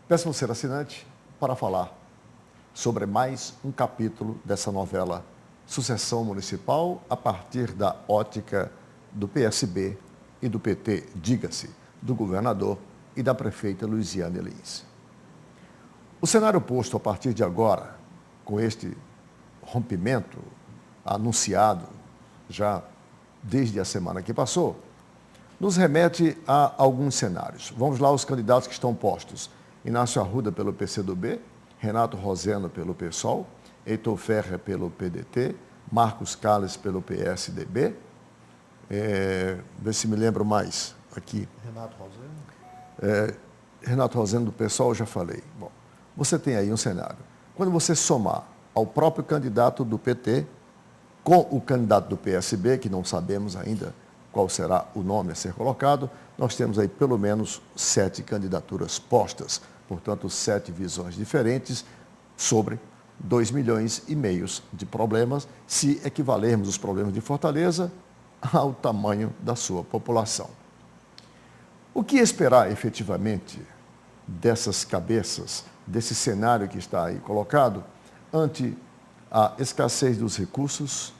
Peço ao ser assinante para falar sobre mais um capítulo dessa novela Sucessão Municipal a partir da ótica do PSB e do PT, diga-se, do governador e da prefeita Luiziane Lins. O cenário posto a partir de agora, com este rompimento anunciado já desde a semana que passou, nos remete a alguns cenários. Vamos lá, os candidatos que estão postos. Inácio Arruda pelo PCdoB, Renato Roseno pelo PSOL, Heitor Ferrer pelo PDT, Marcos Calles pelo PSDB. Vê se me lembro mais aqui. Renato Roseno do PSOL, eu já falei. Bom, você tem aí um cenário. Quando você somar ao próprio candidato do PT com o candidato do PSB, que não sabemos ainda qual será o nome a ser colocado, nós temos aí pelo menos 7 candidaturas postas, portanto 7 visões diferentes sobre 2,5 milhões de problemas, se equivalermos os problemas de Fortaleza ao tamanho da sua população. O que esperar efetivamente dessas cabeças, desse cenário que está aí colocado, ante a escassez dos recursos,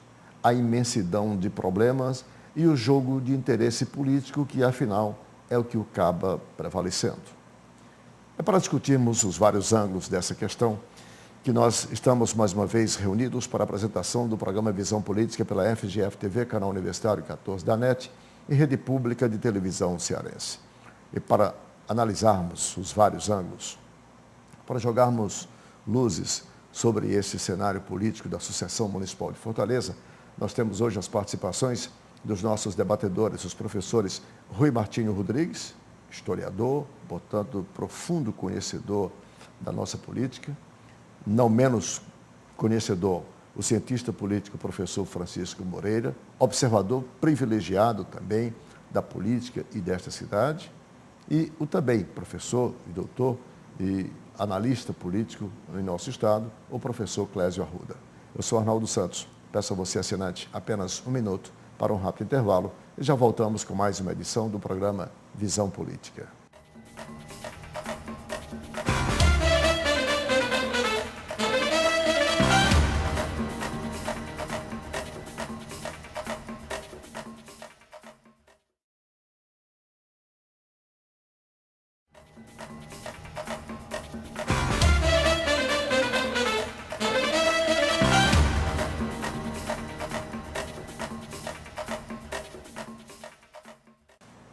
a imensidão de problemas e o jogo de interesse político que, afinal, é o que acaba prevalecendo? É para discutirmos os vários ângulos dessa questão que nós estamos, mais uma vez, reunidos para a apresentação do programa Visão Política pela FGF-TV, canal Universitário 14 da NET e Rede Pública de Televisão Cearense. E para analisarmos os vários ângulos, para jogarmos luzes sobre esse cenário político da Sucessão Municipal de Fortaleza, nós temos hoje as participações dos nossos debatedores, os professores Rui Martinho Rodrigues, historiador, portanto, profundo conhecedor da nossa política, não menos conhecedor, o cientista político professor Francisco Moreira, observador privilegiado também da política e desta cidade, e o também professor e doutor e analista político em nosso estado, o professor Clésio Arruda. Eu sou Arnaldo Santos, peço a você, assinante, apenas um minuto para um rápido intervalo e já voltamos com mais uma edição do programa Visão Política.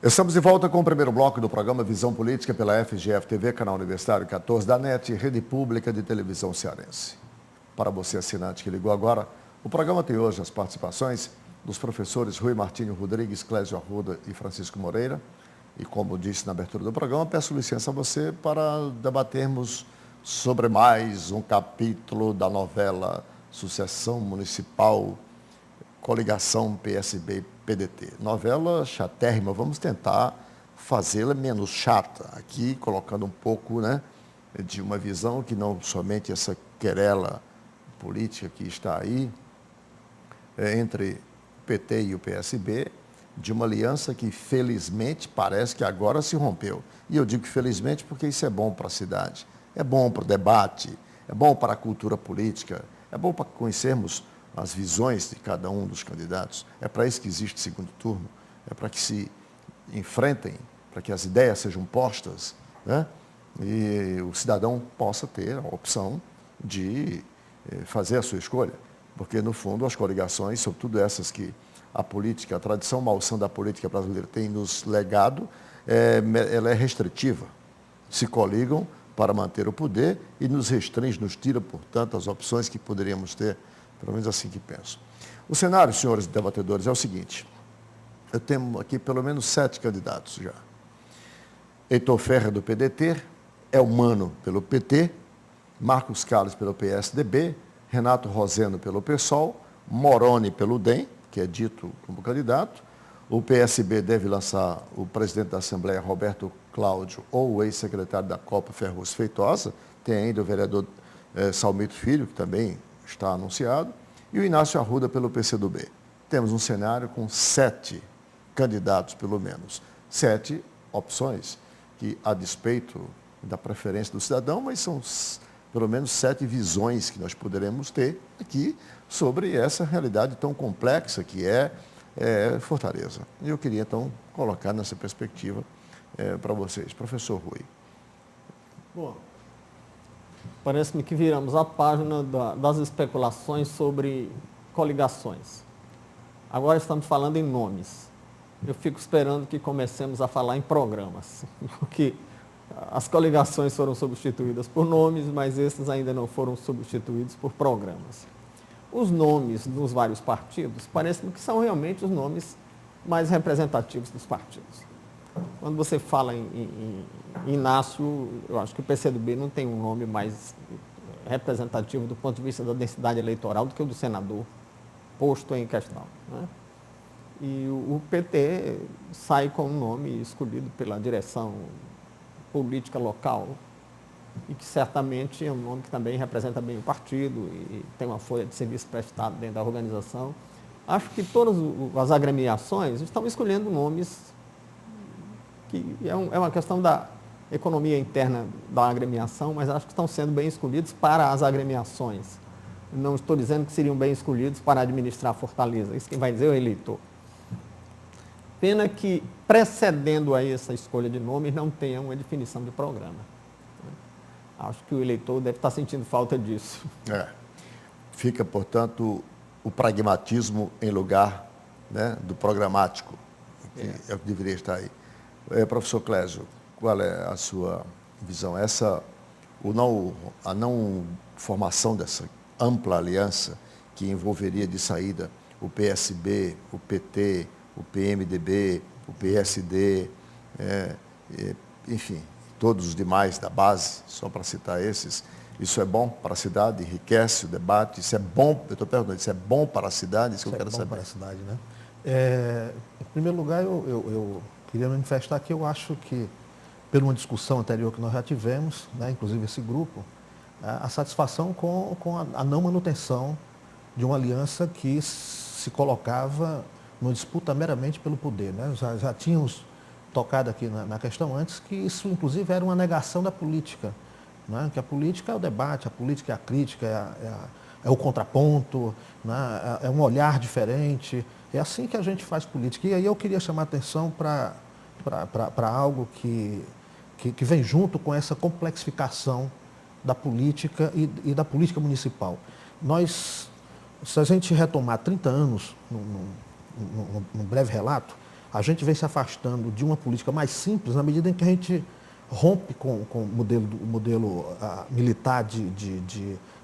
Estamos de volta com o primeiro bloco do programa Visão Política pela FGF-TV, canal Universitário 14 da NET, Rede Pública de Televisão Cearense. Para você, assinante que ligou agora, o programa tem hoje as participações dos professores Rui Martinho Rodrigues, Clésio Arruda e Francisco Moreira. E como disse na abertura do programa, peço licença a você para debatermos sobre mais um capítulo da novela Sucessão Municipal, Coligação PSB-PDT. Novela chatérrima, vamos tentar fazê-la menos chata, aqui colocando um pouco, de uma visão que não somente essa querela política que está aí, entre o PT e o PSB, de uma aliança que felizmente parece que agora se rompeu. E eu digo felizmente porque isso é bom para a cidade, é bom para o debate, é bom para a cultura política, é bom para conhecermos as visões de cada um dos candidatos. É para isso que existe segundo turno, é para que se enfrentem, para que as ideias sejam postas, e o cidadão possa ter a opção de fazer a sua escolha. Porque, no fundo, as coligações, sobretudo essas que a política, a tradição malsã da política brasileira tem nos legado, ela é restritiva. Se coligam para manter o poder e nos restringe, nos tira, portanto, as opções que poderíamos ter. Pelo menos assim que penso. O cenário, senhores debatedores, é o seguinte. Eu tenho aqui pelo menos 7 candidatos já. Heitor Ferrer, do PDT, Elmano, pelo PT, Marcos Calles, pelo PSDB, Renato Roseno, pelo PSOL, Moroni, pelo DEM, que é dito como candidato. O PSB deve lançar o presidente da Assembleia, Roberto Cláudio, ou o ex-secretário da Copa, Ferruz Feitosa. Tem ainda o vereador Salmito Filho, que também está anunciado, e o Inácio Arruda pelo PCdoB. Temos um cenário com 7 candidatos, pelo menos. 7 opções que, a despeito da preferência do cidadão, mas são pelo menos 7 visões que nós poderemos ter aqui sobre essa realidade tão complexa que é Fortaleza. E eu queria, então, colocar nessa perspectiva para vocês. Professor Rui. Bom, parece-me que viramos a página das especulações sobre coligações. Agora estamos falando em nomes. Eu fico esperando que comecemos a falar em programas, porque as coligações foram substituídas por nomes, mas esses ainda não foram substituídos por programas. Os nomes dos vários partidos, parece-me que são realmente os nomes mais representativos dos partidos. Quando você fala em Inácio, eu acho que o PCdoB não tem um nome mais representativo do ponto de vista da densidade eleitoral do que o do senador posto em questão, né? E o PT sai com um nome escolhido pela direção política local e que certamente é um nome que também representa bem o partido e tem uma folha de serviço prestado dentro da organização. Acho que todas as agremiações estão escolhendo nomes que é uma questão da economia interna da agremiação, mas acho que estão sendo bem escolhidos para as agremiações. Não estou dizendo que seriam bem escolhidos para administrar Fortaleza, isso quem vai dizer é o eleitor. Pena que, precedendo a essa escolha de nomes, não tenha uma definição de programa. Acho que o eleitor deve estar sentindo falta disso. Fica, portanto, o pragmatismo em lugar, né, do programático, que é o que deveria estar aí. Professor Clésio, qual é a sua visão? A não formação dessa ampla aliança que envolveria de saída o PSB, o PT, o PMDB, o PSD, enfim, todos os demais da base, só para citar esses, isso é bom para a cidade, enriquece o debate, isso é bom, eu estou perguntando, isso é bom para a cidade? Isso que eu quero saber. É bom para a cidade, né? Em primeiro lugar, eu queria manifestar que eu acho que, por uma discussão anterior que nós já tivemos, né, inclusive esse grupo, a satisfação com a não manutenção de uma aliança que se colocava numa disputa meramente pelo poder, né? Já tínhamos tocado aqui na questão antes que isso, inclusive, era uma negação da política, né? Que a política é o debate, a política é a crítica, é o contraponto, né? É um olhar diferente. É assim que a gente faz política. E aí eu queria chamar a atenção para algo que vem junto com essa complexificação da política e da política municipal. Se a gente retomar 30 anos, num breve relato, a gente vem se afastando de uma política mais simples na medida em que a gente rompe com o modelo militar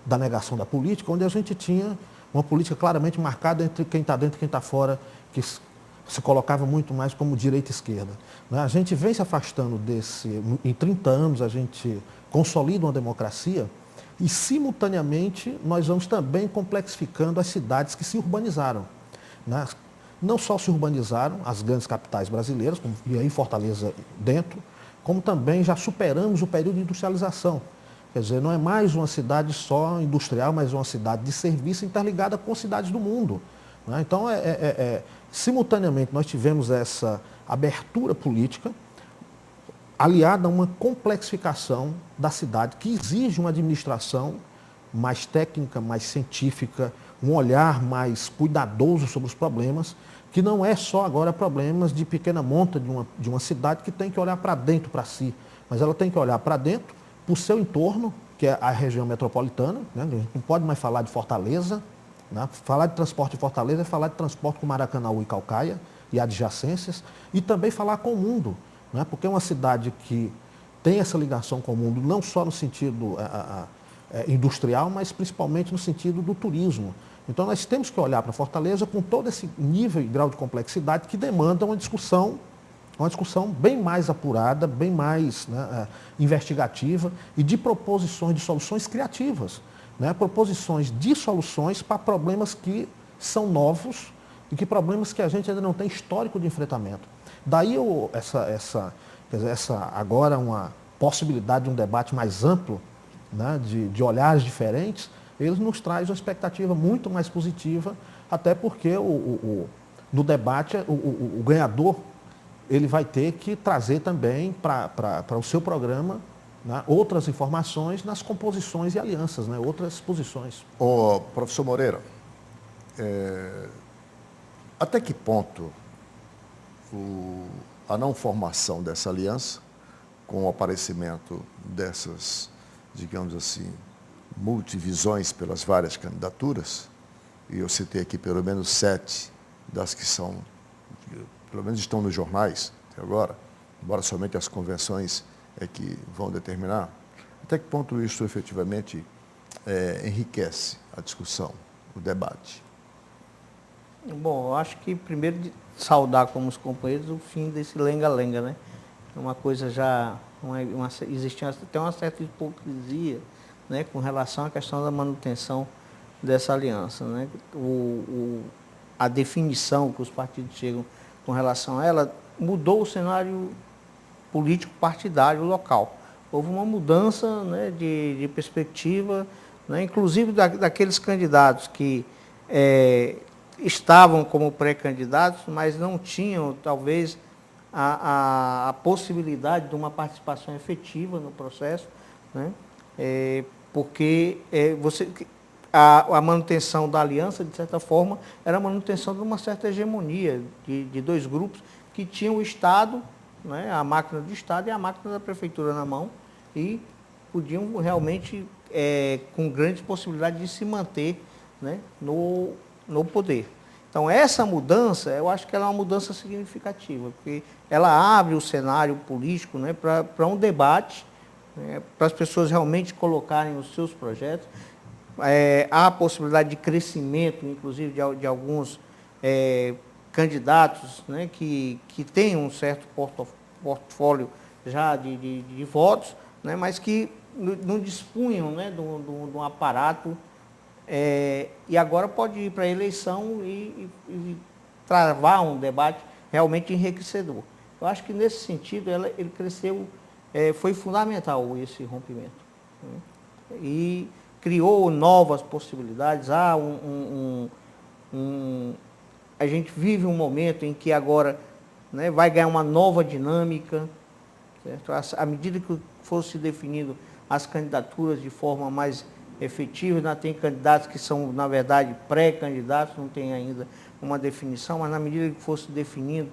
da negação da política, onde a gente tinha uma política claramente marcada entre quem está dentro e quem está fora, que se colocava muito mais como direita e esquerda. A gente vem se afastando em 30 anos a gente consolida uma democracia e, simultaneamente, nós vamos também complexificando as cidades que se urbanizaram. Não só se urbanizaram as grandes capitais brasileiras, e aí Fortaleza dentro, como também já superamos o período de industrialização. Quer dizer, não é mais uma cidade só industrial, mas uma cidade de serviço interligada com cidades do mundo. Então, simultaneamente, nós tivemos essa abertura política aliada a uma complexificação da cidade que exige uma administração mais técnica, mais científica, um olhar mais cuidadoso sobre os problemas, que não é só agora problemas de pequena monta de uma cidade que tem que olhar para dentro, para si, mas ela tem que olhar para dentro, para o seu entorno, que é a região metropolitana, né? A gente não pode mais falar de Fortaleza, né? Falar de transporte de Fortaleza é falar de transporte com Maracanaú e Caucaia e adjacências, e também falar com o mundo, né? Porque é uma cidade que tem essa ligação com o mundo, não só no sentido industrial, mas principalmente no sentido do turismo. Então, nós temos que olhar para Fortaleza com todo esse nível e grau de complexidade que demanda uma discussão bem mais apurada, bem mais, né, investigativa e de proposições de soluções criativas, né, proposições de soluções para problemas que são novos e que problemas que a gente ainda não tem histórico de enfrentamento. Daí essa agora uma possibilidade de um debate mais amplo, né, de olhares diferentes, ele nos traz uma expectativa muito mais positiva, até porque no debate o ganhador ele vai ter que trazer também para o seu programa né, outras informações nas composições e alianças, né, outras posições. Ô, professor Moreira, até que ponto a não formação dessa aliança, com o aparecimento dessas, digamos assim, multivisões pelas várias candidaturas, e eu citei aqui pelo menos 7 das que são, pelo menos estão nos jornais até agora, embora somente as convenções é que vão determinar, até que ponto isso efetivamente enriquece a discussão, o debate? Bom, eu acho que primeiro de saudar como os companheiros o fim desse lenga-lenga, né? É uma coisa já, existe até uma certa hipocrisia, né, com relação à questão da manutenção dessa aliança, né? A definição que os partidos chegam com relação a ela mudou o cenário político partidário local. Houve uma mudança, né, de perspectiva, né, inclusive daqueles candidatos que estavam como pré-candidatos, mas não tinham, talvez, a possibilidade de uma participação efetiva no processo, né, porque a manutenção da aliança, de certa forma, era a manutenção de uma certa hegemonia de dois grupos que tinham o Estado, né, a máquina do Estado e a máquina da Prefeitura na mão, e podiam realmente, com grandes possibilidades de se manter, né, no poder. Então, essa mudança, eu acho que ela é uma mudança significativa, porque ela abre o cenário político, né, para um debate, né, para as pessoas realmente colocarem os seus projetos. Há a possibilidade de crescimento, inclusive, de alguns candidatos, né, que têm um certo portfólio já de votos, né, mas que não dispunham, né, de um aparato, e agora pode ir para a eleição e travar um debate realmente enriquecedor. Eu acho que, nesse sentido, ele cresceu, foi fundamental esse rompimento, né, e criou novas possibilidades. A gente vive um momento em que agora, né, vai ganhar uma nova dinâmica, certo? À medida que fosse definido as candidaturas de forma mais efetiva, ainda tem candidatos que são, na verdade, pré-candidatos, não tem ainda uma definição, mas na medida que fosse definido,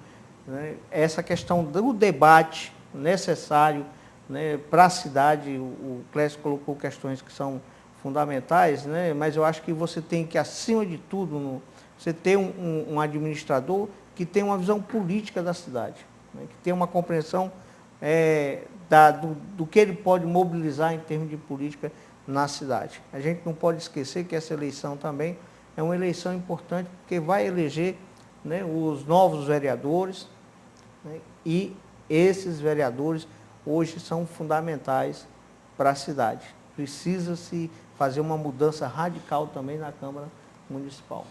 né, essa questão do debate necessário, né, para a cidade, o Clécio colocou questões que são fundamentais, né, mas eu acho que você tem que, acima de tudo, você ter um administrador que tem uma visão política da cidade, né, que tem uma compreensão do que ele pode mobilizar em termos de política na cidade. A gente não pode esquecer que essa eleição também é uma eleição importante, porque vai eleger, né, os novos vereadores, né, e esses vereadores hoje são fundamentais para a cidade. Precisa-se fazer uma mudança radical também na Câmara Municipal.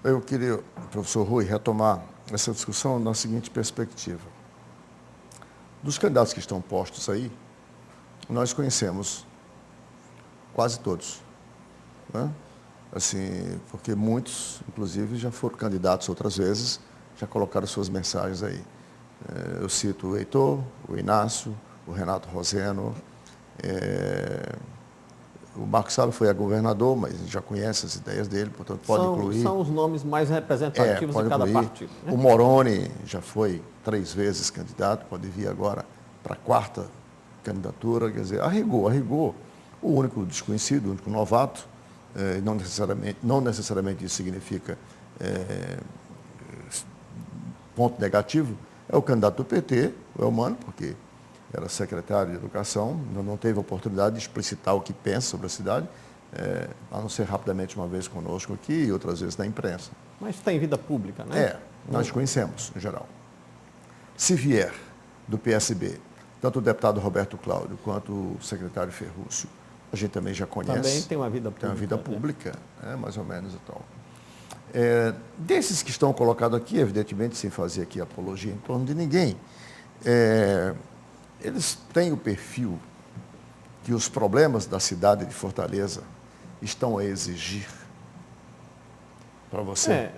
Eu queria, professor Rui, retomar essa discussão na seguinte perspectiva. Dos candidatos que estão postos aí, nós conhecemos quase todos, né? Assim, porque muitos, inclusive, já foram candidatos outras vezes, já colocaram suas mensagens aí. Eu cito o Heitor, o Inácio, o Renato Roseno, o Marcos Salles foi a governador, mas já conhece as ideias dele, portanto pode incluir. São os nomes mais representativos de cada partido, né? O Moroni já foi 3 vezes candidato, pode vir agora para a 4ª candidatura, quer dizer, a rigor, o único desconhecido, o único novato, não necessariamente isso significa ponto negativo, é o candidato do PT, o Elmano, porque era secretário de Educação, não teve a oportunidade de explicitar o que pensa sobre a cidade, a não ser rapidamente uma vez conosco aqui e outras vezes na imprensa. Mas tem vida pública, né? Nós conhecemos, em geral. Se vier do PSB, tanto o deputado Roberto Cláudio quanto o secretário Ferrúcio, a gente também já conhece. Também tem uma vida pública. Tem uma vida pública, mais ou menos e tal. Desses que estão colocados aqui, evidentemente, sem fazer aqui apologia em torno de ninguém, eles têm o perfil que os problemas da cidade de Fortaleza estão a exigir para você?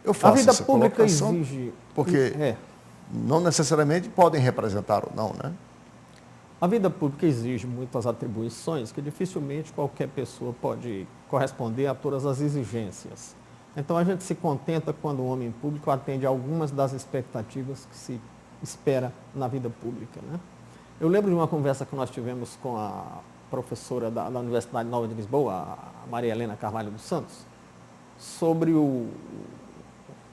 Eu faço a vida essa pública colocação exige... porque não necessariamente podem representar ou não, né? A vida pública exige muitas atribuições que dificilmente qualquer pessoa pode corresponder a todas as exigências. Então a gente se contenta quando o homem público atende a algumas das expectativas que se espera na vida pública, né? Eu lembro de uma conversa que nós tivemos com a professora da Universidade Nova de Lisboa, a Maria Helena Carvalho dos Santos, sobre o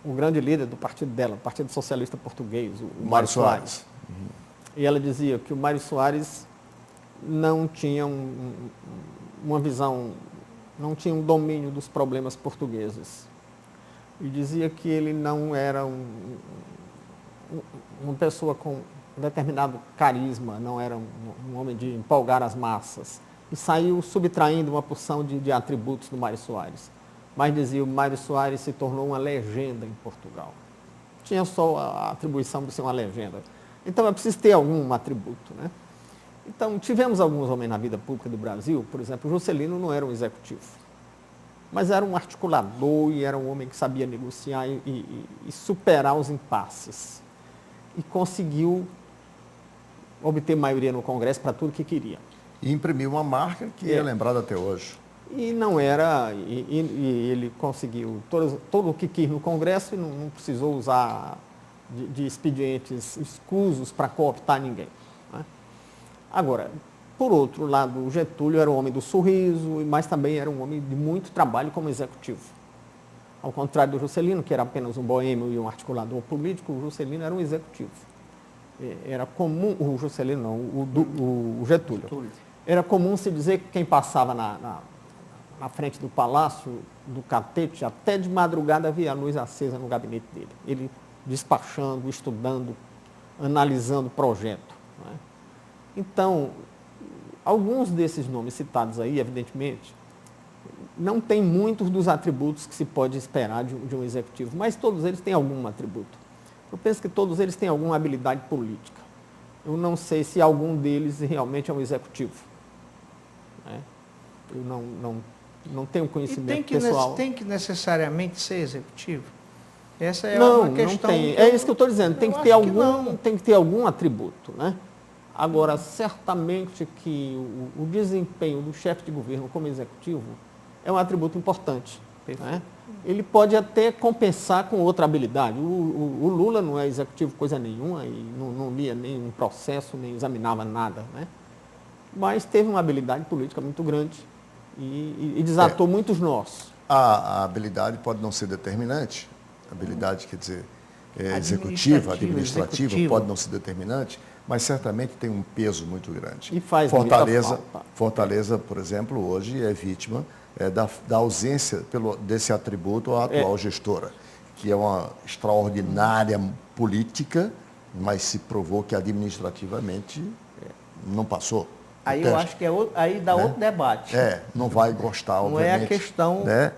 grande líder do partido dela, o Partido Socialista Português, o Mário Soares. E ela dizia que o Mário Soares não tinha uma visão, não tinha um domínio dos problemas portugueses. E dizia que ele não era uma pessoa com um determinado carisma, não era um homem de empolgar as massas. E saiu subtraindo uma porção de atributos do Mário Soares. Mas dizia, o Mário Soares se tornou uma legenda em Portugal. Tinha só a atribuição de ser uma legenda. Então é preciso ter algum atributo, né? Então tivemos alguns homens na vida pública do Brasil, por exemplo, o Juscelino não era um executivo, mas era um articulador e era um homem que sabia negociar e superar os impasses. E conseguiu obter maioria no Congresso para tudo que queria. E imprimiu uma marca que é lembrada até hoje. E não era, e ele conseguiu todo o que quis no Congresso e não precisou usar de expedientes escusos para cooptar ninguém, né? Agora, por outro lado, o Getúlio era um homem do sorriso, mas também era um homem de muito trabalho como executivo. Ao contrário do Juscelino, que era apenas um boêmio e um articulador político, o Juscelino era um executivo. Era comum, o Juscelino não, o Getúlio. Era comum se dizer que quem passava na frente do Palácio do Catete, até de madrugada havia a luz acesa no gabinete dele. Ele despachando, estudando, analisando o projeto, né? Então, alguns desses nomes citados aí, evidentemente, não têm muitos dos atributos que se pode esperar de um executivo, mas todos eles têm algum atributo. Eu penso que todos eles têm alguma habilidade política. Eu não sei se algum deles realmente é um executivo, né? Eu não tenho conhecimento pessoal. Tem que necessariamente ser executivo? Essa é Não, uma questão. não tem. É isso que eu estou dizendo. Tem que ter algum atributo, né? Agora, certamente que o desempenho do chefe de governo como executivo é um atributo importante, né? Ele pode até compensar com outra habilidade. O Lula não é executivo coisa nenhuma e não lia nenhum processo, nem examinava nada, né? Mas teve uma habilidade política muito grande e desatou muitos nós. A habilidade pode não ser determinante, a habilidade, quer dizer, executiva, administrativa, pode não ser determinante, mas certamente tem um peso muito grande. E faz Fortaleza, por exemplo, hoje é vítima da ausência desse atributo à atual gestora, que é uma extraordinária política, mas se provou que administrativamente não passou. Aí eu acho que aí dá outro debate. Não vai gostar, não obviamente. Não é a questão... Né?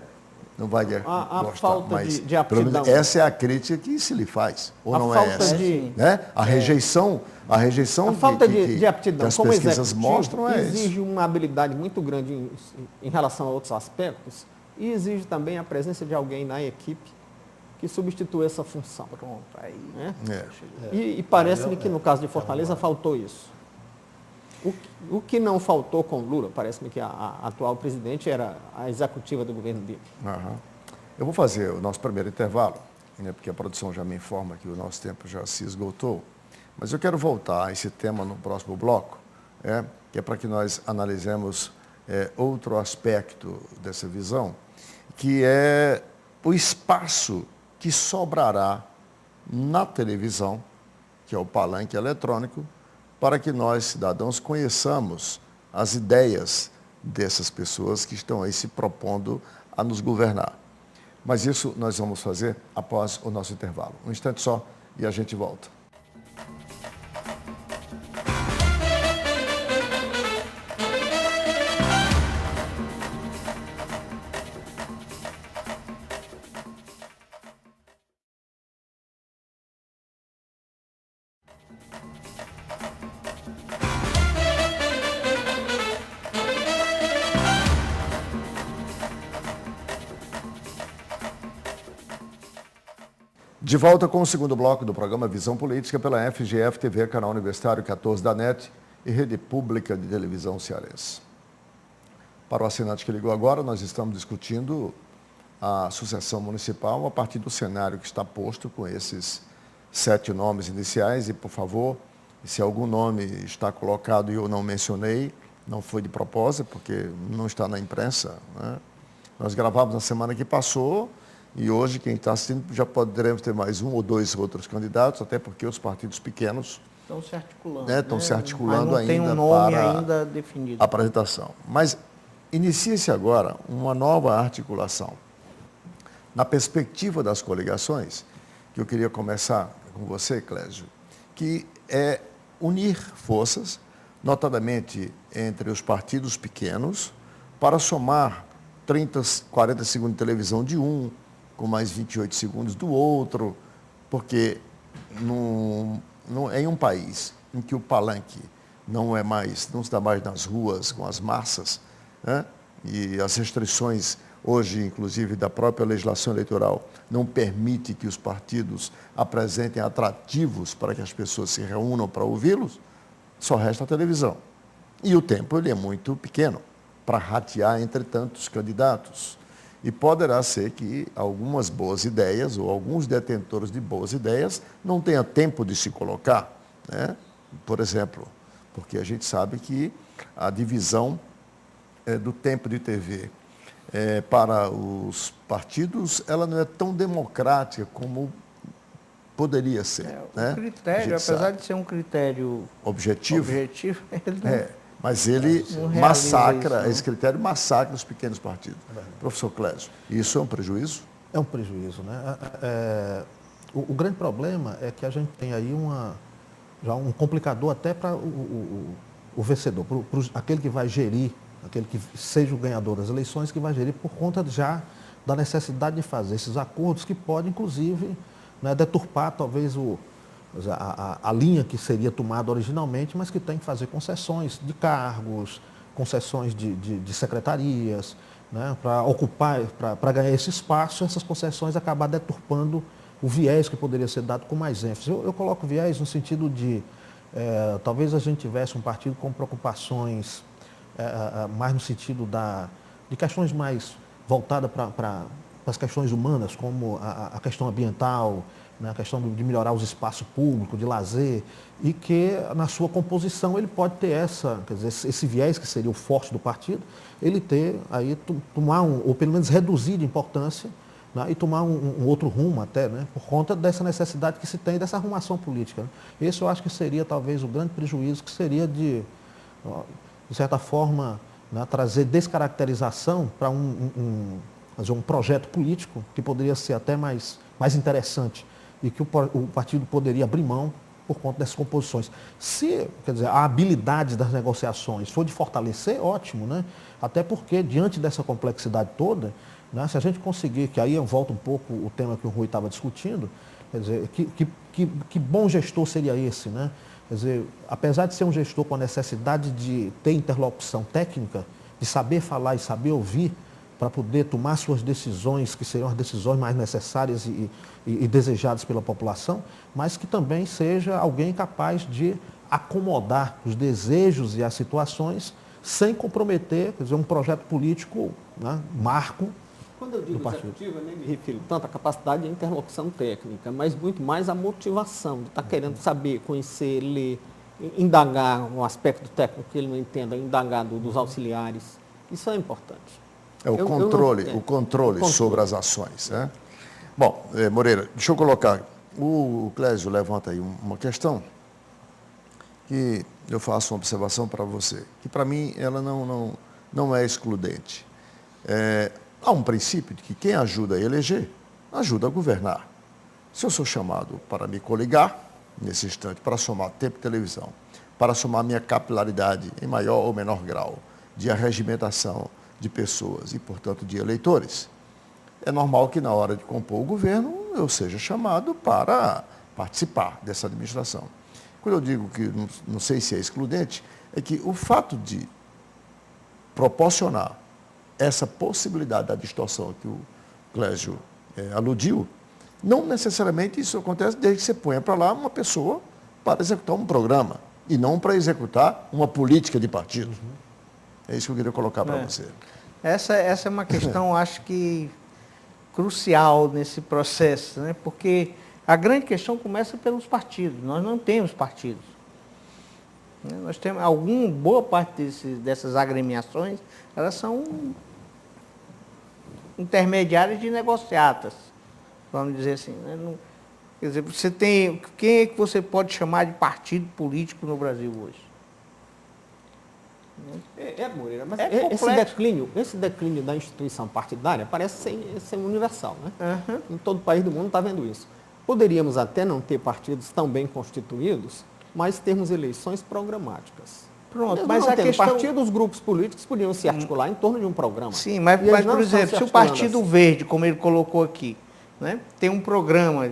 Não vai gostar, a falta mas de aptidão. essa é a crítica que se lhe faz, ou não é essa? Né? A rejeição falta de aptidão, que as como pesquisas mostram exige uma habilidade muito grande em relação a outros aspectos e exige também a presença de alguém na equipe que substitua essa função. Pronto, aí... Né? E parece-me que no caso de Fortaleza faltou isso. O que não faltou com Lula, parece-me que a atual presidente era a executiva do governo dele. Eu vou fazer o nosso primeiro intervalo, né, porque a produção já me informa que o nosso tempo já se esgotou. Mas eu quero voltar a esse tema no próximo bloco, que é para que nós analisemos outro aspecto dessa visão, que é o espaço que sobrará na televisão, que é o palanque eletrônico, para que nós, cidadãos, conheçamos as ideias dessas pessoas que estão aí se propondo a nos governar. Mas isso nós vamos fazer após o nosso intervalo. Um instante só e a gente volta. De volta com o segundo bloco do programa Visão Política pela FGF TV, canal Universitário 14 da NET e Rede Pública de Televisão Cearense. Para o assinante que ligou agora, nós estamos discutindo a sucessão municipal a partir do cenário que está posto com esses 7 nomes iniciais. E, por favor, se algum nome está colocado e eu não mencionei, não foi de propósito, porque não está na imprensa, né? Nós gravamos na semana que passou e hoje quem está assistindo já poderemos ter mais 1 ou 2 outros candidatos, até porque os partidos pequenos Estão se articulando. né, estão se articulando mas não tem ainda um nome para ainda definido. a apresentação. Mas inicia-se agora uma nova articulação. Na perspectiva das coligações, que eu queria começar com você, Clésio, que é unir forças, notadamente entre os partidos pequenos, para somar 30, 40 segundos de televisão de um, com mais 28 segundos do outro, porque em um país em que o palanque não está mais nas ruas com as massas, né? E as restrições hoje, inclusive, da própria legislação eleitoral, não permite que os partidos apresentem atrativos para que as pessoas se reúnam para ouvi-los, só resta a televisão. E o tempo ele é muito pequeno para ratear entre tantos candidatos. E poderá ser que algumas boas ideias ou alguns detentores de boas ideias não tenham tempo de se colocar, né? Por exemplo, porque a gente sabe que a divisão do tempo de TV para os partidos, ela não é tão democrática como poderia ser. O né? critério, apesar de ser um critério objetivo, ele não, mas ele não realiza massacra, isso, esse critério massacra os pequenos partidos. Professor Clésio, isso é um prejuízo? É um prejuízo, né? O grande problema é que a gente tem aí já um complicador até para o vencedor, aquele que vai gerir, aquele que seja o ganhador das eleições, que vai gerir por conta já da necessidade de fazer esses acordos que podem, inclusive, né, deturpar talvez a linha que seria tomada originalmente, mas que tem que fazer concessões de cargos, concessões de secretarias, né, para ocupar, para ganhar esse espaço, essas concessões acabar deturpando o viés que poderia ser dado com mais ênfase. Eu coloco viés no sentido de, talvez a gente tivesse um partido com preocupações mais no sentido de questões mais voltadas para as questões humanas, como a questão ambiental, né, a questão de melhorar os espaços públicos, de lazer, e que na sua composição ele pode ter quer dizer, esse viés que seria o forte do partido, ele ter aí, tomar ou pelo menos reduzir de importância, né, e tomar um outro rumo até, né, por conta dessa necessidade que se tem dessa arrumação política. Né. Esse eu acho que seria talvez o grande prejuízo, que seria de certa forma, né, trazer descaracterização para fazer um projeto político que poderia ser até mais interessante e que o partido poderia abrir mão por conta dessas composições. Se, quer dizer, a habilidade das negociações for de fortalecer, ótimo, né? Até porque, diante dessa complexidade toda, né, se a gente conseguir, que aí eu volto um pouco o tema que o Rui estava discutindo, quer dizer, que bom gestor seria esse, né? Quer dizer, apesar de ser um gestor com a necessidade de ter interlocução técnica, de saber falar e saber ouvir, para poder tomar suas decisões, que seriam as decisões mais necessárias e desejadas pela população, mas que também seja alguém capaz de acomodar os desejos e as situações sem comprometer, quer dizer, um projeto político, né, marco. Quando eu digo executivo, eu nem me refiro tanto à capacidade de interlocução técnica, mas muito mais à motivação, de estar querendo saber, conhecer, ler, indagar um aspecto técnico que ele não entenda, indagar dos auxiliares. Isso é importante. O controle sobre as ações. Né? Bom, Moreira, deixa eu colocar. O Clésio levanta aí uma questão que eu faço uma observação para você, que para mim ela não é excludente. Há um princípio de que quem ajuda a eleger, ajuda a governar. Se eu sou chamado para me coligar, nesse instante, para somar tempo de televisão, para somar minha capilaridade em maior ou menor grau de arregimentação de pessoas e, portanto, de eleitores, é normal que na hora de compor o governo eu seja chamado para participar dessa administração. Quando eu digo que não sei se é excludente, é que o fato de proporcionar essa possibilidade da distorção que o Clésio aludiu, não necessariamente isso acontece desde que você ponha para lá uma pessoa para executar um programa. e não para executar uma política de partido. É isso que eu queria colocar para você. Essa é uma questão, acho que, crucial nesse processo, né? Porque a grande questão começa pelos partidos. Nós não temos partidos. Né? Nós temos boa parte dessas agremiações, elas são intermediárias de negociatas, vamos dizer assim. Né? Quer dizer, quem é que você pode chamar de partido político no Brasil hoje? Moreira, mas É esse declínio da instituição partidária parece ser universal, né? Uhum. Em todo o país do mundo está vendo isso. Poderíamos até não ter partidos tão bem constituídos, mas termos eleições programáticas. Pronto, Mesmo mas não a tendo questão... partido, os grupos políticos podiam se articular em torno de um programa. Sim, mas E eles não por estão exemplo, se se o articulando Partido assim. Verde, como ele colocou aqui, né, tem um programa,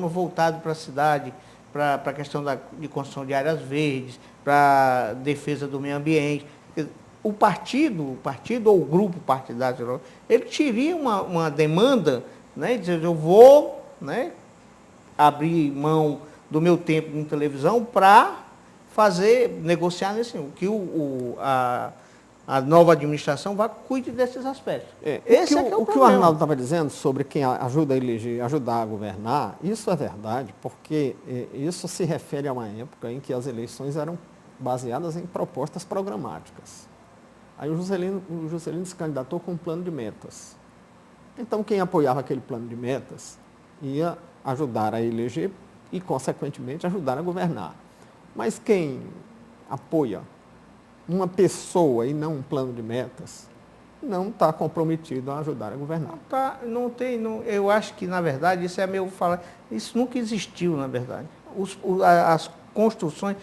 voltado para a cidade, para a questão de construção de áreas verdes, para a defesa do meio ambiente. O partido ou o grupo partidário, ele teria uma demanda, né, dizer, eu vou, né, abrir mão do meu tempo em televisão para negociar nesse, que a nova administração cuide desses aspectos. Esse é que é o que o problema. Arnaldo estava dizendo sobre quem ajuda a eleger, ajudar a governar, isso é verdade, porque isso se refere a uma época em que as eleições eram baseadas em propostas programáticas. Aí o Juscelino se candidatou com um plano de metas. Então, quem apoiava aquele plano de metas ia ajudar a eleger e, consequentemente, ajudar a governar. Mas quem apoia uma pessoa e não um plano de metas, não está comprometido a ajudar a governar. Eu acho que, na verdade, isso nunca existiu, na verdade. As construções,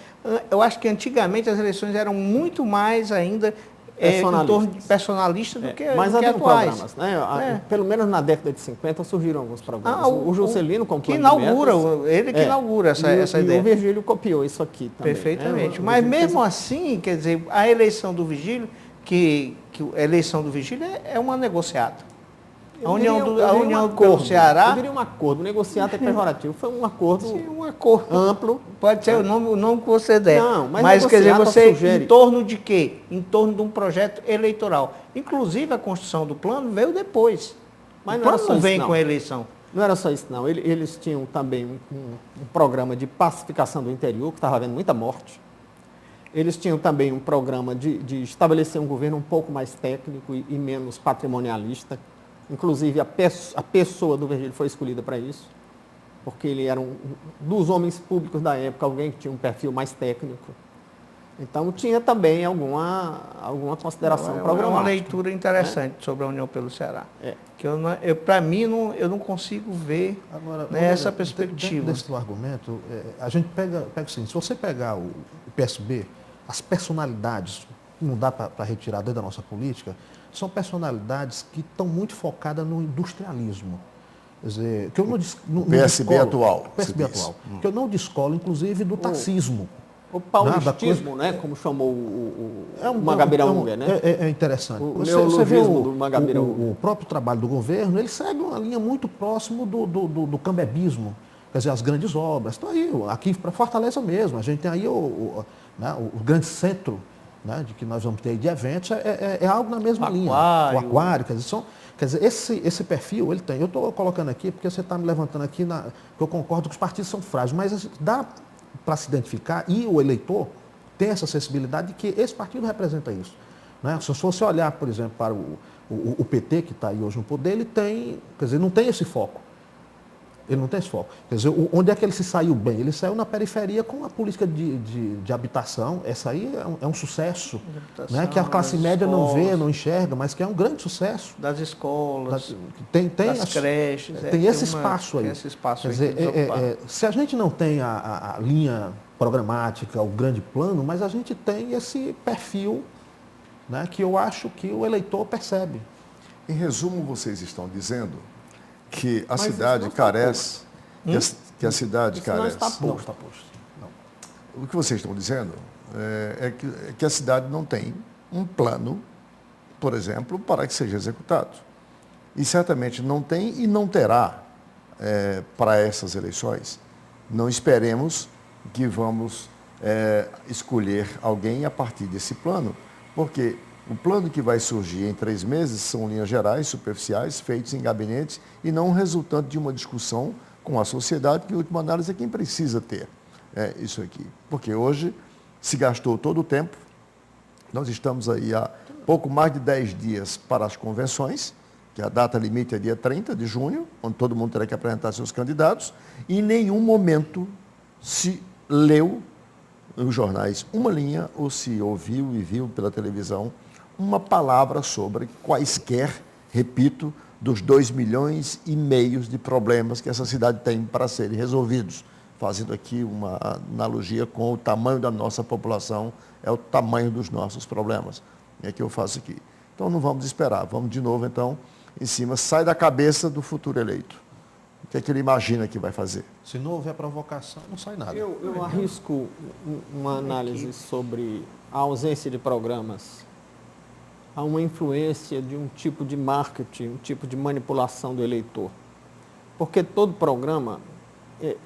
eu acho que antigamente as eleições eram muito mais ainda em torno de personalistas do que mas do que havia atuais. programas, né? Pelo menos na década de 50 surgiram alguns programas. O Juscelino com que plano de inaugura, metas, ele que inaugura essa e ideia. o Virgílio copiou isso aqui também. Perfeitamente. Né? Mas mesmo assim, quer dizer, a eleição do Virgílio, a eleição do Vigílio é uma negociata. A União do Ceará... Eu diria um acordo. Negociata é pejorativo. Foi um acordo, um acordo amplo. Pode ser o nome que você der. Não, mas quer dizer, você sugere... em torno de quê? Em torno de um projeto eleitoral. Inclusive, a construção do plano veio depois. Mas o plano não vem com a eleição. Não era só isso, não. Eles tinham também um programa de pacificação do interior, que estava havendo muita morte. Eles tinham também um programa de estabelecer um governo um pouco mais técnico e menos patrimonialista. Inclusive, a pessoa do Virgílio foi escolhida para isso, porque ele era dos homens públicos da época, alguém que tinha um perfil mais técnico. Então, tinha também alguma consideração programática. É uma leitura interessante sobre a União pelo Ceará. Que para mim, eu não consigo ver essa perspectiva. Dentro desse argumento, a gente pega assim, se você pegar o PSB, as personalidades, não dá para retirar dentro da nossa política, são personalidades que estão muito focadas no industrialismo. Quer dizer, que eu não PSB atual. PSB atual. Que eu não descolo, inclusive, do taxismo. O paulistismo, né? Como chamou o Mangabeira Unger, né? É interessante. O neologismo do Mangabeira Unger. O próprio trabalho do governo, ele segue uma linha muito próximo do cambebismo. Quer dizer, as grandes obras. Estão aí, aqui para Fortaleza mesmo. A gente tem aí o grande centro, né, de que nós vamos ter de eventos, é algo na mesma linha. O aquário, quer dizer, esse perfil ele tem. Eu estou colocando aqui porque você está me levantando aqui, que eu concordo que os partidos são frágeis, mas dá para se identificar e o eleitor tem essa sensibilidade de que esse partido representa isso. Né? Se você olhar, por exemplo, para o PT, que está aí hoje no poder, ele tem, quer dizer, não tem esse foco. Ele não tem esse foco. Quer dizer, onde é que ele se saiu bem? Ele saiu na periferia com a política de habitação. Essa aí é um sucesso, né? Que a classe média não vê, não enxerga, mas que é um grande sucesso. Das escolas, das creches. Tem esse espaço aí. Esse espaço. Quer dizer, se a gente não tem a linha programática, o grande plano, mas a gente tem esse perfil, né, que eu acho que o eleitor percebe. Em resumo, vocês estão dizendo que a cidade carece, que a cidade carece. Não está posto. O que vocês estão dizendo é que a cidade não tem um plano, por exemplo, para que seja executado. E certamente não tem e não terá para essas eleições. Não esperemos que vamos escolher alguém a partir desse plano, porque o plano que vai surgir em 3 meses são linhas gerais, superficiais, feitos em gabinetes e não resultante de uma discussão com a sociedade, que, em última análise, é quem precisa ter isso aqui. Porque hoje se gastou todo o tempo, nós estamos aí há pouco mais de 10 dias para as convenções, que a data limite é dia 30 de junho, onde todo mundo terá que apresentar seus candidatos, e em nenhum momento se leu nos jornais uma linha, ou se ouviu e viu pela televisão uma palavra sobre quaisquer, repito, dos 2,5 milhões de problemas que essa cidade tem para serem resolvidos. Fazendo aqui uma analogia com o tamanho da nossa população, é o tamanho dos nossos problemas. É que eu faço aqui. Então não vamos esperar, vamos de novo então em cima, sai da cabeça do futuro eleito. O que é que ele imagina que vai fazer? Se não houver provocação, não sai nada. Eu arrisco uma análise sobre a ausência de programas, a uma influência de um tipo de marketing, um tipo de manipulação do eleitor. Porque todo programa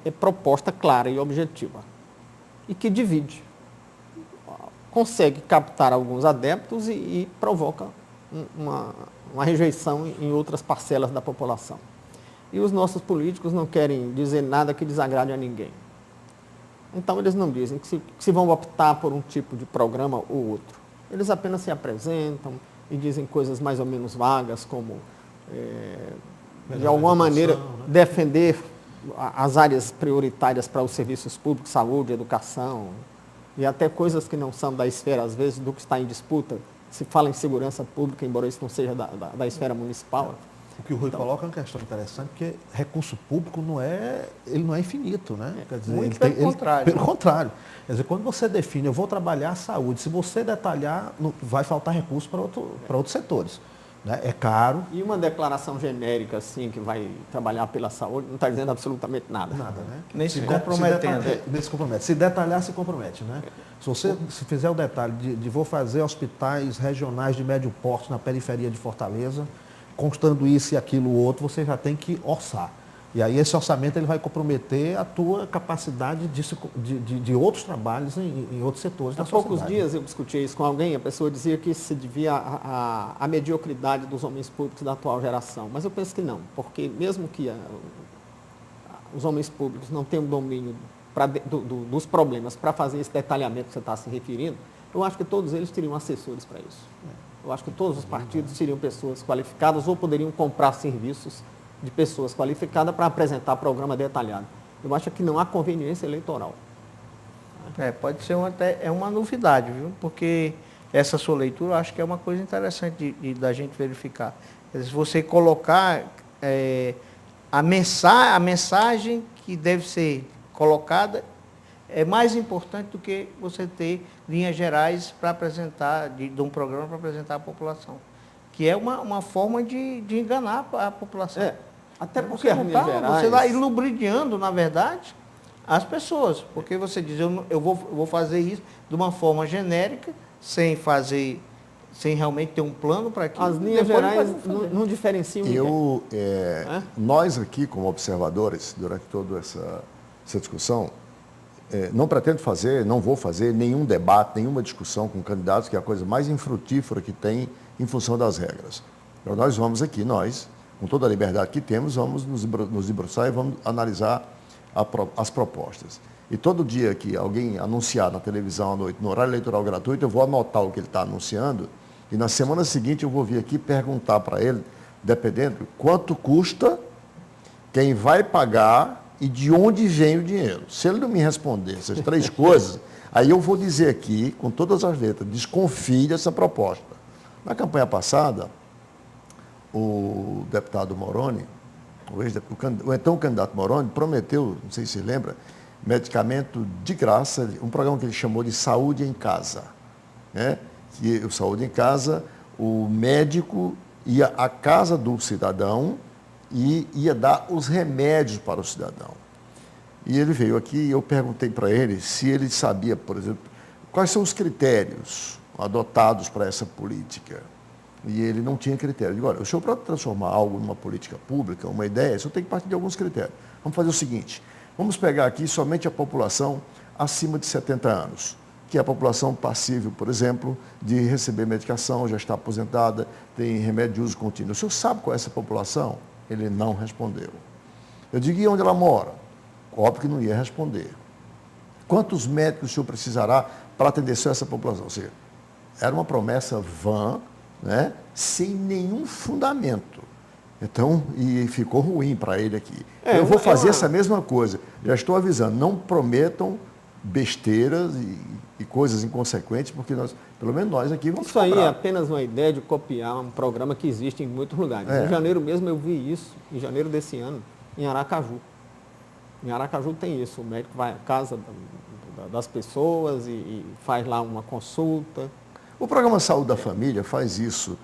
é proposta clara e objetiva e que divide. Consegue captar alguns adeptos e provoca uma rejeição em outras parcelas da população. E os nossos políticos não querem dizer nada que desagrade a ninguém. Então, eles não dizem que se vão optar por um tipo de programa ou outro. Eles apenas se apresentam e dizem coisas mais ou menos vagas, como, de alguma maneira, defender as áreas prioritárias para os serviços públicos, saúde, educação, e até coisas que não são da esfera, às vezes, do que está em disputa. Se fala em segurança pública, embora isso não seja da esfera municipal. O que o Rui coloca é uma questão interessante, porque recurso público não é infinito, né? Quer dizer, muito pelo contrário. Pelo contrário. Quer dizer, quando você define, eu vou trabalhar a saúde, se você detalhar, vai faltar recurso para outros setores. Né? É caro. E uma declaração genérica, assim, que vai trabalhar pela saúde, não está dizendo absolutamente nada. Nada, né? Nem se comprometendo. Nem se compromete. Se detalhar, se compromete, né? Se fizer o detalhe de vou fazer hospitais regionais de médio porte na periferia de Fortaleza, constando isso e aquilo outro, você já tem que orçar. E aí esse orçamento ele vai comprometer a tua capacidade de outros trabalhos em outros setores da Há sociedade. poucos dias eu discuti isso com alguém, a pessoa dizia que se devia à mediocridade dos homens públicos da atual geração. Mas eu penso que não, porque mesmo que os homens públicos não tenham domínio dos problemas para fazer esse detalhamento que você está se referindo, eu acho que todos eles teriam assessores para isso. Eu acho que todos os partidos teriam pessoas qualificadas ou poderiam comprar serviços de pessoas qualificadas para apresentar programa detalhado. Eu acho que não há conveniência eleitoral. Pode ser até uma novidade, viu? Porque essa sua leitura eu acho que é uma coisa interessante da gente verificar. Se você colocar a mensagem que deve ser colocada é mais importante do que você ter linhas gerais para apresentar, de um programa para apresentar à população. Que é uma forma de enganar a população. Até porque as linhas gerais... Você está ilubriando, na verdade, as pessoas. Porque você diz, eu vou fazer isso de uma forma genérica, sem realmente ter um plano para aquilo. As linhas gerais não diferenciam ninguém. Nós aqui, como observadores, durante toda essa discussão, não pretendo fazer, não vou fazer nenhum debate, nenhuma discussão com candidatos, que é a coisa mais infrutífera que tem em função das regras. Então, nós vamos aqui, com toda a liberdade que temos, vamos nos debruçar e vamos analisar as propostas. E todo dia que alguém anunciar na televisão à noite, no horário eleitoral gratuito, eu vou anotar o que ele está anunciando e na semana seguinte eu vou vir aqui perguntar para ele, dependendo, quanto custa, quem vai pagar e de onde vem o dinheiro. Se ele não me responder essas 3 coisas, aí eu vou dizer aqui, com todas as letras, desconfie dessa proposta. Na campanha passada, o deputado Moroni, o então candidato Moroni, prometeu, não sei se você lembra, medicamento de graça, um programa que ele chamou de Saúde em Casa. Né? Que o Saúde em Casa, o médico ia à casa do cidadão e ia dar os remédios para o cidadão. E ele veio aqui e eu perguntei para ele se ele sabia, por exemplo, quais são os critérios adotados para essa política. E ele não tinha critério. Eu digo, olha, o senhor para transformar algo numa política pública, uma ideia, o senhor tem que partir de alguns critérios. Vamos fazer o seguinte, vamos pegar aqui somente a população acima de 70 anos, que é a população passível, por exemplo, de receber medicação, já está aposentada, tem remédio de uso contínuo. O senhor sabe qual é essa população? Ele não respondeu. Eu digo, e onde ela mora? Óbvio que não ia responder. Quantos médicos o senhor precisará para atender só essa população? Ou seja, era uma promessa vã, né, sem nenhum fundamento. Então, e ficou ruim para ele aqui. Eu vou fazer essa mesma coisa. Já estou avisando, não prometam besteiras e coisas inconsequentes, porque nós, pelo menos nós aqui, vamos Isso aí cobrar. é apenas uma ideia de copiar um programa que existe em muitos lugares. Em janeiro mesmo eu vi isso, em janeiro desse ano, em Aracaju. Em Aracaju tem isso, o médico vai à casa das pessoas e faz lá uma consulta. O programa Saúde da Família faz isso,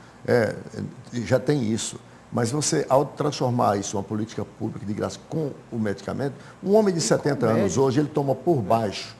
já tem isso. Mas você, ao transformar isso em uma política pública de graça com o medicamento, um homem de 70 anos hoje, ele toma por baixo,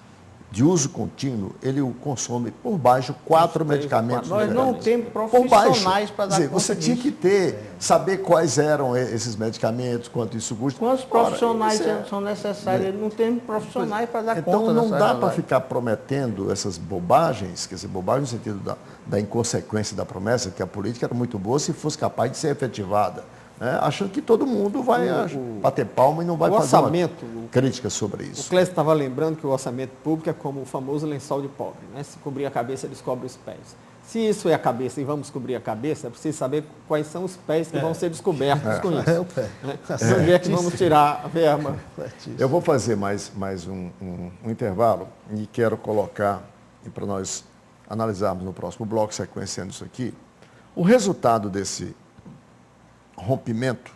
de uso contínuo, ele o consome por baixo 4 medicamentos. Nós não temos por baixo. profissionais para dar Quer dizer, conta você tinha disso. que saber quais eram esses medicamentos, quanto isso custa. Quantos profissionais são necessários? Não temos profissionais para dar conta Então não dessa dá para realidade. ficar prometendo essas bobagens, quer dizer, bobagem no sentido da inconsequência da promessa, que a política era muito boa se fosse capaz de ser efetivada. Né? Achando que todo mundo vai bater palma e não vai fazer orçamento, uma crítica sobre O isso. Clécio estava lembrando que o orçamento público é como o famoso lençol de pobre, né? Se cobrir a cabeça, descobre os pés. Se isso é a cabeça e vamos cobrir a cabeça, é preciso saber quais são os pés que vão ser descobertos com isso. É o pé. Né? De onde é que vamos tirar a verba? Eu vou fazer mais um intervalo e quero colocar, e para nós analisarmos no próximo bloco, sequenciando isso aqui, o resultado desse rompimento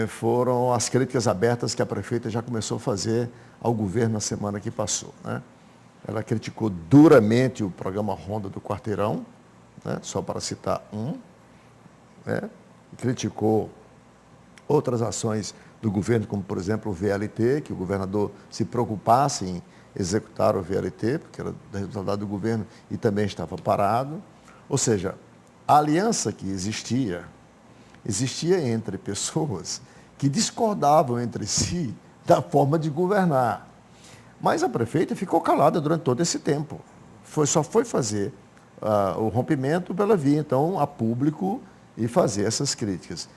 foram as críticas abertas que a prefeita já começou a fazer ao governo na semana que passou. Né? Ela criticou duramente o programa Ronda do Quarteirão, né? Só para citar um, né? Criticou outras ações do governo, como, por exemplo, o VLT, que o governador se preocupasse em executar o VLT, porque era da responsabilidade do governo e também estava parado. Ou seja, a aliança que existia entre pessoas que discordavam entre si da forma de governar. Mas a prefeita ficou calada durante todo esse tempo. Só foi fazer o rompimento para ela vir, então, a público e fazer essas críticas.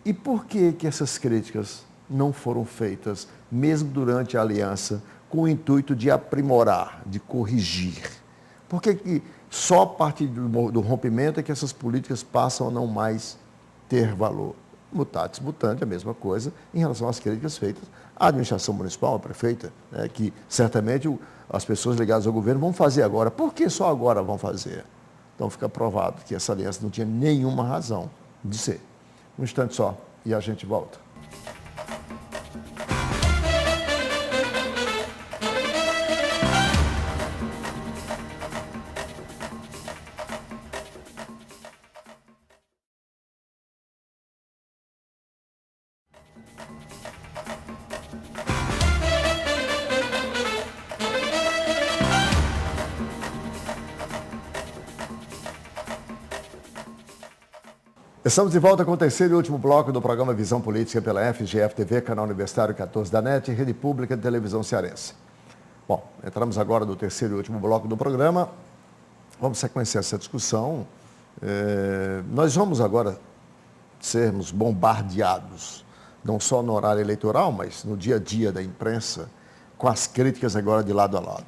E por que essas críticas não foram feitas, mesmo durante a aliança, com o intuito de aprimorar, de corrigir? Por que só a partir do rompimento é que essas políticas passam a não mais ter valor? Mutatis mutandis, a mesma coisa em relação às críticas feitas à administração municipal, à prefeita, né, que certamente as pessoas ligadas ao governo vão fazer agora. Por que só agora vão fazer? Então fica provado que essa aliança não tinha nenhuma razão de ser. Um instante só e a gente volta. Estamos de volta com o terceiro e último bloco do programa Visão Política pela FGF-TV, canal universitário 14 da NET e Rede Pública de Televisão Cearense. Bom, entramos agora no terceiro e último bloco do programa. Vamos sequenciar essa discussão. Nós vamos agora sermos bombardeados, não só no horário eleitoral, mas no dia a dia da imprensa, com as críticas agora de lado a lado.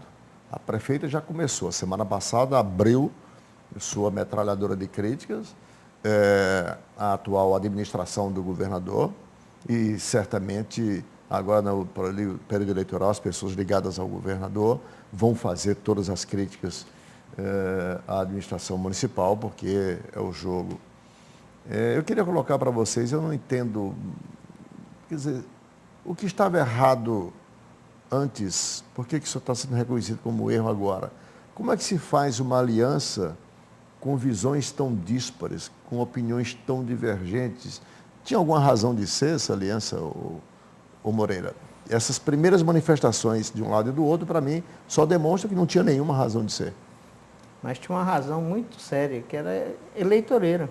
A prefeita já começou, a semana passada abriu sua metralhadora de críticas, a atual administração do governador e certamente agora no período eleitoral as pessoas ligadas ao governador vão fazer todas as críticas à administração municipal, porque é o jogo. Eu queria colocar para vocês, eu não entendo, quer dizer, o que estava errado antes, por que isso está sendo reconhecido como erro agora? Como é que se faz uma aliança com visões tão díspares, com opiniões tão divergentes? Tinha alguma razão de ser essa aliança, ô Moreira? Essas primeiras manifestações de um lado e do outro, para mim, só demonstram que não tinha nenhuma razão de ser. Mas tinha uma razão muito séria, que era eleitoreira.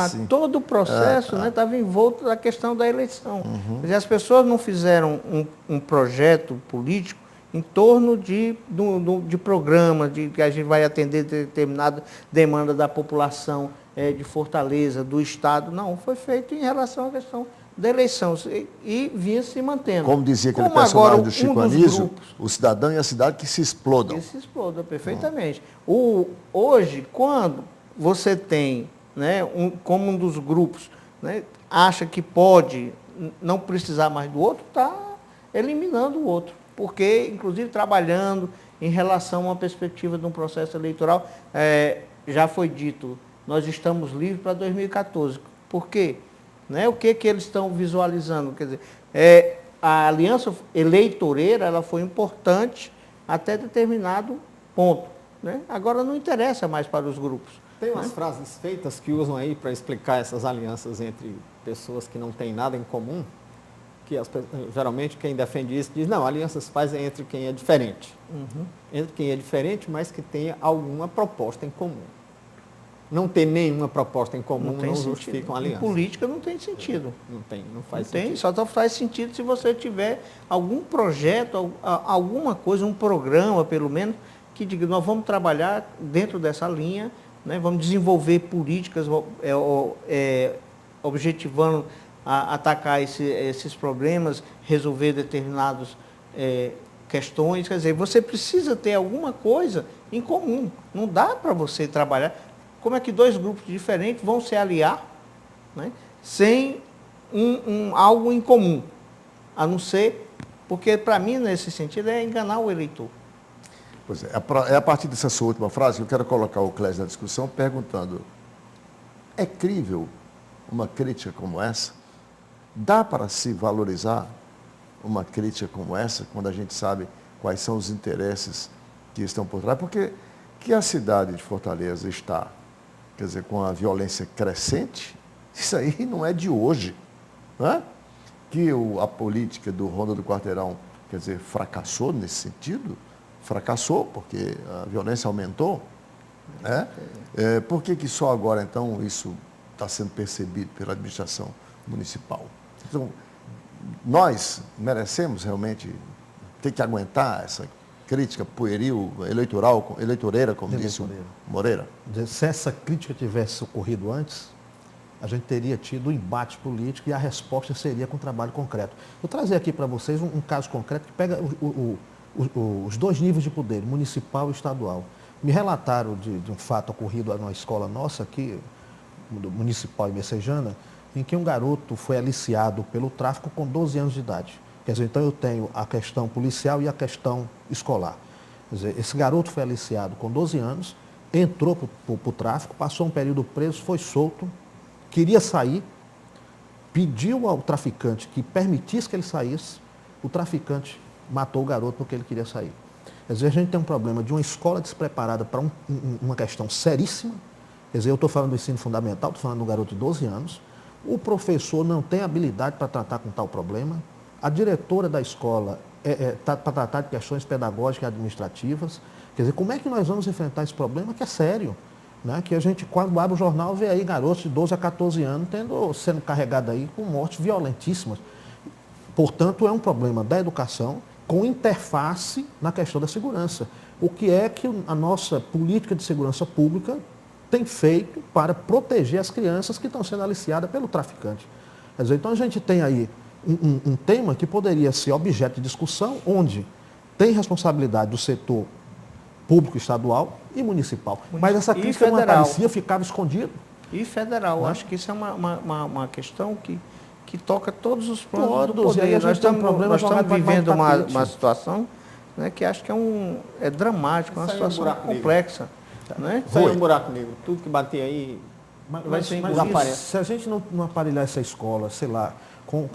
Sim. todo o processo estava envolto da questão da eleição. Quer dizer, as pessoas não fizeram um projeto político em torno de programa, de que a gente vai atender determinada demanda da população de Fortaleza, do Estado. Não, foi feito em relação à questão da eleição e vinha se mantendo. Como dizia aquele Como personagem agora, do Chico um dos Anísio, grupos- o cidadão e a cidade que se explodam. Isso exploda perfeitamente. Hoje, quando você tem, né, como um dos grupos, né, acha que pode não precisar mais do outro, está eliminando o outro. Porque, inclusive, trabalhando em relação a uma perspectiva de um processo eleitoral, já foi dito, nós estamos livres para 2014. Por quê? Né? O que eles estão visualizando? Quer dizer, a aliança eleitoreira ela foi importante até determinado ponto. Né? Agora não interessa mais para os grupos. Tem umas frases feitas que usam aí para explicar essas alianças entre pessoas que não têm nada em comum, que geralmente quem defende isso diz, não, alianças se fazem entre quem é diferente. Entre quem é diferente, mas que tenha alguma proposta em comum. Não ter nenhuma proposta em comum não justifica uma aliança. Em política não tem sentido. Não faz Não tem, sentido. só faz sentido se você tiver algum projeto, alguma coisa, um programa, pelo menos, que diga, nós vamos trabalhar dentro dessa linha, né, vamos desenvolver políticas objetivando atacar esses problemas, resolver determinadas questões. Quer dizer, você precisa ter alguma coisa em comum. Não dá para você trabalhar. Como é que dois grupos diferentes vão se aliar, né, sem algo em comum? A não ser, porque para mim, nesse sentido, é enganar o eleitor. Pois é a partir dessa sua última frase que eu quero colocar o Clésio na discussão perguntando, é crível uma crítica como essa? Dá para se valorizar uma crítica como essa, quando a gente sabe quais são os interesses que estão por trás? Porque que a cidade de Fortaleza está, quer dizer, com a violência crescente, isso aí não é de hoje. Não é? Que a política do Ronda do Quarteirão, quer dizer, fracassou nesse sentido, fracassou porque a violência aumentou. Né? Por que só agora, então, isso está sendo percebido pela administração municipal? Então, nós merecemos realmente ter que aguentar essa crítica pueril, eleitoreira, como disse o Moreira? Se essa crítica tivesse ocorrido antes, a gente teria tido um embate político e a resposta seria com trabalho concreto. Vou trazer aqui para vocês um caso concreto que pega os dois níveis de poder, municipal e estadual. Me relataram de um fato ocorrido na escola nossa aqui, municipal e messejana, em que um garoto foi aliciado pelo tráfico com 12 anos de idade. Quer dizer, então eu tenho a questão policial e a questão escolar. Quer dizer, esse garoto foi aliciado com 12 anos, entrou para o tráfico, passou um período preso, foi solto, queria sair, pediu ao traficante que permitisse que ele saísse, o traficante matou o garoto porque ele queria sair. Quer dizer, a gente tem um problema de uma escola despreparada para uma questão seríssima. Quer dizer, eu estou falando do ensino fundamental, estou falando de um garoto de 12 anos, o professor não tem habilidade para tratar com tal problema, a diretora da escola está para tratar de questões pedagógicas e administrativas. Quer dizer, como é que nós vamos enfrentar esse problema que é sério? Né? Que a gente, quando abre o jornal, vê aí garotos de 12 a 14 anos sendo carregados aí com mortes violentíssimas. Portanto, é um problema da educação com interface na questão da segurança. O que é que a nossa política de segurança pública tem feito para proteger as crianças que estão sendo aliciadas pelo traficante? Quer dizer, então a gente tem aí um tema que poderia ser objeto de discussão, onde tem responsabilidade do setor público estadual e municipal. Mas essa crítica não aparecia, ficava escondido. E federal. Acho que isso é uma questão que toca todos os planos do Todos, poder. e aí a gente tem um problema nós estamos jogado vivendo debaixo do tapete. uma situação, né, que acho que é dramática, uma Isso aí é um situação buraco negro. complexa. Né? Isso aí é um buraco negro. Tudo que bater aí Vai ser desaparece. Se a gente não aparelhar essa escola, sei lá, com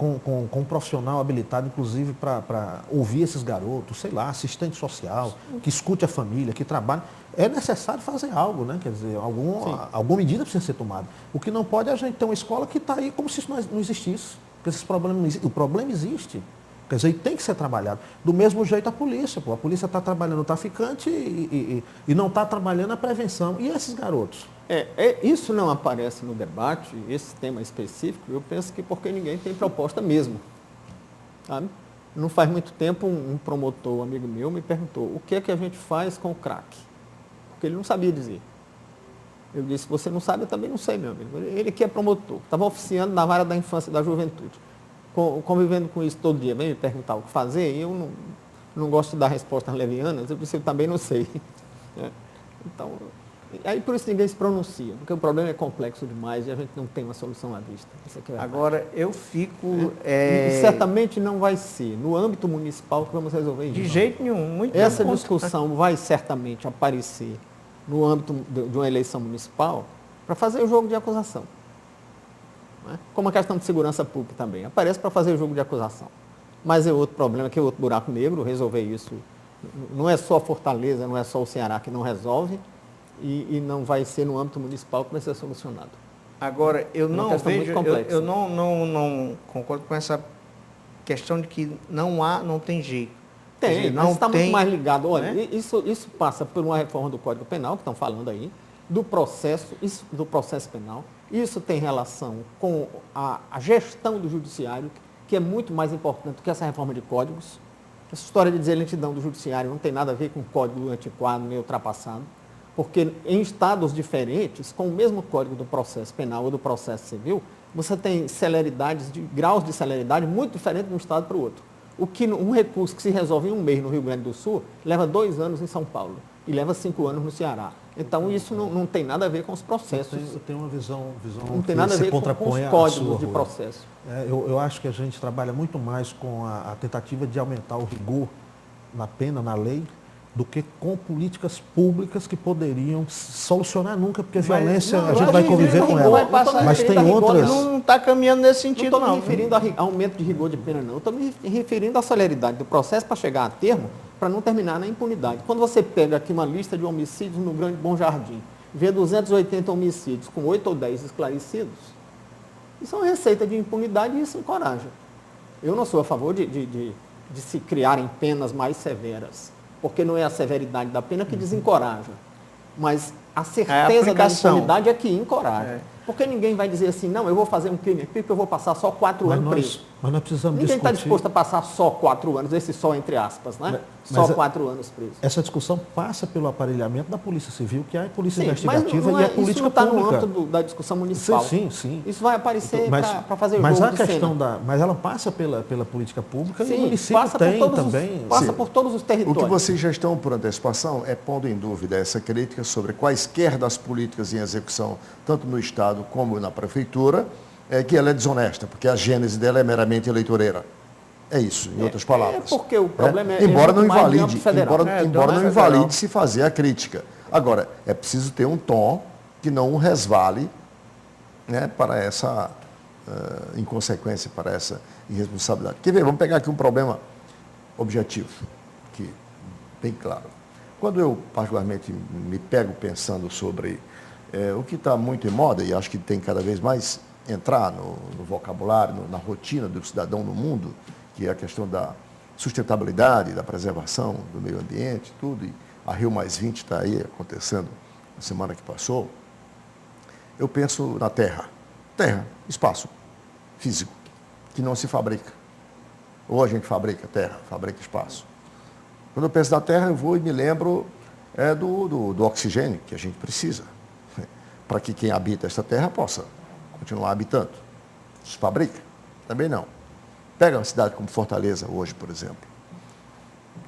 um profissional habilitado, inclusive, para ouvir esses garotos, sei lá, assistente social, que escute a família, que trabalhe, é necessário fazer algo, né? Quer dizer, alguma medida precisa ser tomada. O que não pode é a gente ter uma escola que está aí como se isso não existisse. Porque esses problemas não existem. O problema existe. Quer dizer, tem que ser trabalhado. Do mesmo jeito a polícia, pô. A polícia está trabalhando o traficante e não está trabalhando a prevenção. E esses garotos? Isso não aparece no debate, esse tema específico, eu penso que porque ninguém tem proposta mesmo. Sabe? Não faz muito tempo um promotor, um amigo meu, me perguntou o que é que a gente faz com o crack? Porque ele não sabia dizer. Eu disse, você não sabe, eu também não sei, meu amigo. Ele que é promotor, estava oficiando na vara da infância e da juventude. Convivendo com isso todo dia, vem me perguntar o que fazer, e eu não gosto de dar respostas levianas, eu disse, eu também não sei. Então, aí por isso ninguém se pronuncia, porque o problema é complexo demais e a gente não tem uma solução à vista. Isso aqui é verdade. Agora, eu fico... E certamente não vai ser no âmbito municipal que vamos resolver isso. De jeito nenhum. Muito Essa pelo discussão vai certamente aparecer no âmbito de uma eleição municipal para fazer o jogo de acusação. Né? Como a questão de segurança pública também. Aparece para fazer o jogo de acusação. Mas é outro problema, que é outro buraco negro, resolver isso. Não é só Fortaleza, não é só o Ceará que não resolve e não vai ser no âmbito municipal que vai ser solucionado. Agora, eu não vejo, eu não concordo com essa questão de que não tem jeito. Tem, dizer, mas está muito mais ligado. Olha, né? isso passa por uma reforma do Código Penal, que estão falando aí, do processo penal. Isso tem relação com a gestão do judiciário, que é muito mais importante do que essa reforma de códigos. Essa história de dizer lentidão do judiciário não tem nada a ver com código antiquado, nem ultrapassado, porque em estados diferentes, com o mesmo código do processo penal ou do processo civil, você tem graus de celeridade muito diferentes de um estado para o outro. O que um recurso que se resolve em um mês no Rio Grande do Sul, leva 2 anos em São Paulo e leva 5 anos no Ceará. Então isso não tem nada a ver com os processos. Eu tenho uma visão não tem nada a ver com os códigos de processo. Eu acho que a gente trabalha muito mais com a tentativa de aumentar o rigor na pena, na lei, do que com políticas públicas que poderiam solucionar nunca, porque violência a gente vai conviver com ela. Mas tem outras... Não está caminhando nesse sentido, não. Não estou me referindo a aumento de rigor de pena, não. Estou me referindo à celeridade do processo para chegar a termo, para não terminar na impunidade. Quando você pega aqui uma lista de homicídios no Grande Bom Jardim, vê 280 homicídios com 8 ou 10 esclarecidos, isso é uma receita de impunidade e isso encoraja. Eu não sou a favor de se criarem penas mais severas, porque não é a severidade da pena que desencoraja, mas a certeza da impunidade é que encoraja. Porque ninguém vai dizer assim, não, eu vou fazer um crime aqui porque eu vou passar só 4 anos preso. Mas nós precisamos Ninguém está discutir... disposto a passar só 4 anos, esse só entre aspas, né? Só 4 anos preso. Essa discussão passa pelo aparelhamento da Polícia Civil, que é a Polícia Sim, Investigativa e a Política isso não está no Pública. âmbito da discussão municipal. Sim. Isso vai aparecer para fazer o mas jogo a de questão cena. mas ela passa pela Política Pública e o Sim, município passa tem por também. Passa por todos os O territórios. que vocês já estão por antecipação é pondo em dúvida essa crítica sobre quaisquer das políticas em execução, tanto no Estado como na Prefeitura, que ela é desonesta, porque a gênese dela é meramente eleitoreira. É isso, em outras palavras. Porque o problema é embora muito não mais de invalide, âmbito federal. embora não invalide se fazer a crítica. Agora, é preciso ter um tom que não resvale, né, para essa inconsequência, para essa irresponsabilidade. Quer ver? Vamos pegar aqui um problema objetivo, que bem claro. Quando eu, particularmente, me pego pensando sobre o que está muito em moda, e acho que tem cada vez mais entrar no vocabulário, na rotina do cidadão no mundo, que é a questão da sustentabilidade, da preservação do meio ambiente, tudo, e a Rio+20 está aí acontecendo na semana que passou, eu penso na Terra. Terra, espaço físico, que não se fabrica. Ou a gente fabrica terra, fabrica espaço. Quando eu penso na Terra, eu vou e me lembro do oxigênio que a gente precisa, para que quem habita esta Terra possa continuar habitando. Se fabrica? Também não. Pega uma cidade como Fortaleza hoje, por exemplo,